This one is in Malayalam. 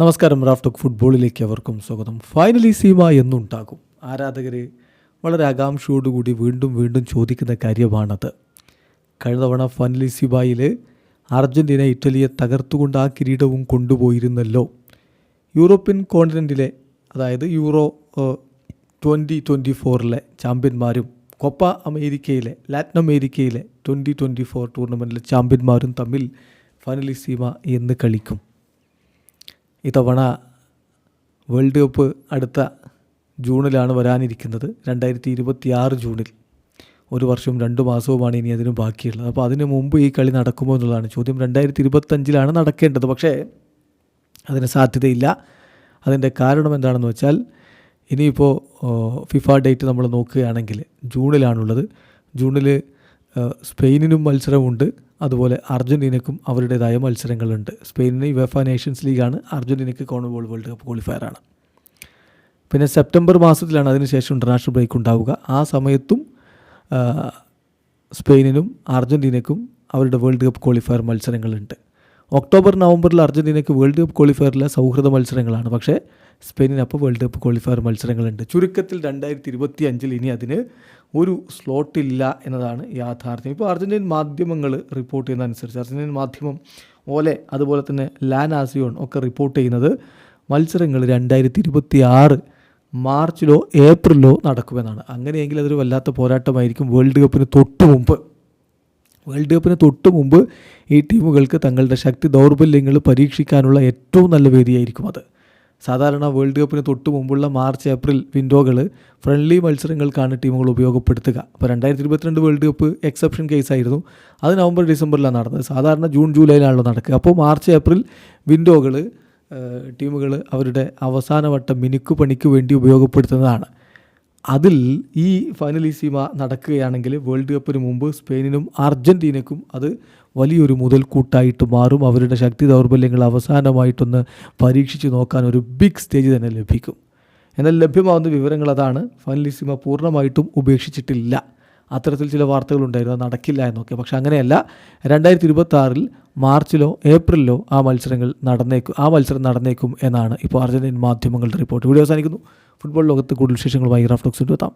നമസ്കാരം. റാഫ്റ്റോക്ക് ഫുട്ബോളിലേക്ക് അവർക്കും സ്വാഗതം. ഫൈനലി സീമ എന്നുണ്ടാകും? ആരാധകർ വളരെ ആകാംക്ഷയോടുകൂടി വീണ്ടും വീണ്ടും ചോദിക്കുന്ന കാര്യമാണത്. കഴിഞ്ഞ തവണ ഫൈനലി സീമയിൽ അർജൻറ്റീന ഇറ്റലിയെ തകർത്തുകൊണ്ട് ആ കിരീടവും കൊണ്ടുപോയിരുന്നല്ലോ. യൂറോപ്യൻ കോണ്ടിനെൻറ്റിലെ, അതായത് യൂറോ 2024 ചാമ്പ്യന്മാരും കൊപ്പ അമേരിക്കയിലെ, ലാറ്റിൻ അമേരിക്കയിലെ 2024 ടൂർണമെൻറ്റിലെ ചാമ്പ്യന്മാരും തമ്മിൽ ഫൈനലി സീമ എന്ന് കളിക്കും. ഇത്തവണ വേൾഡ് കപ്പ് അടുത്ത ജൂണിലാണ് വരാനിരിക്കുന്നത്, 2026 ജൂണിൽ. ഒരു വർഷവും 2 മാസവുമാണ് ഇനി അതിന് ബാക്കിയുള്ളത്. അപ്പോൾ അതിന് മുമ്പ് ഈ കളി നടക്കുമോ എന്നുള്ളതാണ് ചോദ്യം. 2025 നടക്കേണ്ടത്, പക്ഷേ അതിന് സാധ്യതയില്ല. അതിൻ്റെ കാരണം എന്താണെന്ന് വെച്ചാൽ, ഇനിയിപ്പോൾ ഫിഫ ഡേറ്റ് നമ്മൾ നോക്കുകയാണെങ്കിൽ ജൂണിലാണുള്ളത്. ജൂണിൽ സ്പെയിനിനും മത്സരമുണ്ട്, അതുപോലെ അർജൻറ്റീനയ്ക്കും അവരുടേതായ മത്സരങ്ങളുണ്ട്. സ്പെയിനിന് യുവേഫ നേഷൻസ് ലീഗാണ്, അർജൻറ്റീനയ്ക്ക് കോൺമെബോൾ വേൾഡ് കപ്പ് ക്വാളിഫയറാണ്. പിന്നെ സെപ്റ്റംബർ മാസത്തിലാണ് അതിനുശേഷം ഇൻ്റർനാഷണൽ ബ്രേക്ക് ഉണ്ടാവുക. ആ സമയത്തും സ്പെയിനിനും അർജൻറ്റീനയ്ക്കും അവരുടെ വേൾഡ് കപ്പ് ക്വാളിഫയർ മത്സരങ്ങളുണ്ട്. ഒക്ടോബർ നവംബറിൽ അർജൻറ്റീനയ്ക്ക് വേൾഡ് കപ്പ് ക്വാളിഫയറിലെ സൗഹൃദ മത്സരങ്ങളാണ്, പക്ഷേ സ്പെയിനിനപ്പോൾ വേൾഡ് കപ്പ് ക്വാളിഫയർ മത്സരങ്ങളുണ്ട്. ചുരുക്കത്തിൽ 2025 ഇനി അതിന് ഒരു സ്ലോട്ടില്ല എന്നതാണ് യാഥാർത്ഥ്യം. ഇപ്പോൾ അർജൻറ്റീൻ മാധ്യമങ്ങൾ റിപ്പോർട്ട് ചെയ്യുന്നതനുസരിച്ച്, അർജൻറ്റീൻ മാധ്യമം ഓലെ, അതുപോലെ തന്നെ ലാൻ ആസിയോൺ ഒക്കെ റിപ്പോർട്ട് ചെയ്യുന്നത് മത്സരങ്ങൾ 2026 മാർച്ചിലോ ഏപ്രിലോ നടക്കുമെന്നാണ്. അങ്ങനെയെങ്കിൽ അതൊരു വല്ലാത്ത പോരാട്ടമായിരിക്കും. വേൾഡ് കപ്പിന് തൊട്ട് മുമ്പ് ഈ ടീമുകൾക്ക് തങ്ങളുടെ ശക്തി ദൗർബല്യങ്ങൾ പരീക്ഷിക്കാനുള്ള ഏറ്റവും നല്ല വേദിയായിരിക്കും അത്. സാധാരണ വേൾഡ് കപ്പിന് തൊട്ട് മുമ്പുള്ള മാർച്ച് ഏപ്രിൽ വിൻഡോകൾ ഫ്രണ്ട്ലി മത്സരങ്ങൾക്കാണ് ടീമുകൾ ഉപയോഗപ്പെടുത്തുക. അപ്പോൾ 2022 വേൾഡ് കപ്പ് എക്സെപ്ഷൻ കേസായിരുന്നു. അത് നവംബർ ഡിസംബറിലാണ് നടന്നത്. സാധാരണ ജൂൺ ജൂലൈയിലാണല്ലോ നടക്കുക. അപ്പോൾ മാർച്ച് ഏപ്രിൽ വിൻഡോകൾ ടീമുകൾ അവരുടെ അവസാനവട്ട മിനുക്ക് പണിക്ക് വേണ്ടി ഉപയോഗപ്പെടുത്തുന്നതാണ്. അതിൽ ഈ ഫൈനലി സീമ നടക്കുകയാണെങ്കിൽ വേൾഡ് കപ്പിന് മുമ്പ് സ്പെയിനിനും അർജൻറ്റീനയ്ക്കും അത് വലിയൊരു മുതൽക്കൂട്ടായിട്ട് മാറും. അവരുടെ ശക്തി ദൗർബല്യങ്ങൾ അവസാനമായിട്ടൊന്ന് പരീക്ഷിച്ച് നോക്കാൻ ഒരു ബിഗ് സ്റ്റേജ് തന്നെ ലഭിക്കും. എന്നാൽ ലഭ്യമാകുന്ന വിവരങ്ങൾ അതാണ്. ഫൈനലി സീമ പൂർണ്ണമായിട്ടും ഉപേക്ഷിച്ചിട്ടില്ല. അത്തരത്തിൽ ചില വാർത്തകളുണ്ടായിരുന്നു, അത് നടക്കില്ല എന്നൊക്കെ. പക്ഷെ അങ്ങനെയല്ല. 2026 മാർച്ചിലോ ഏപ്രിലിലോ ആ മത്സരം നടന്നേക്കും എന്നാണ് ഇപ്പോൾ അർജൻറ്റീൻ മാധ്യമങ്ങളുടെ റിപ്പോർട്ട്. വീഡിയോ അവസാനിക്കുന്നു. ഫുട്ബോൾ ലോകത്ത് കൂടുതൽ വിശേഷങ്ങളുമായി റാഫ്റ്റോക്സ് എത്താം.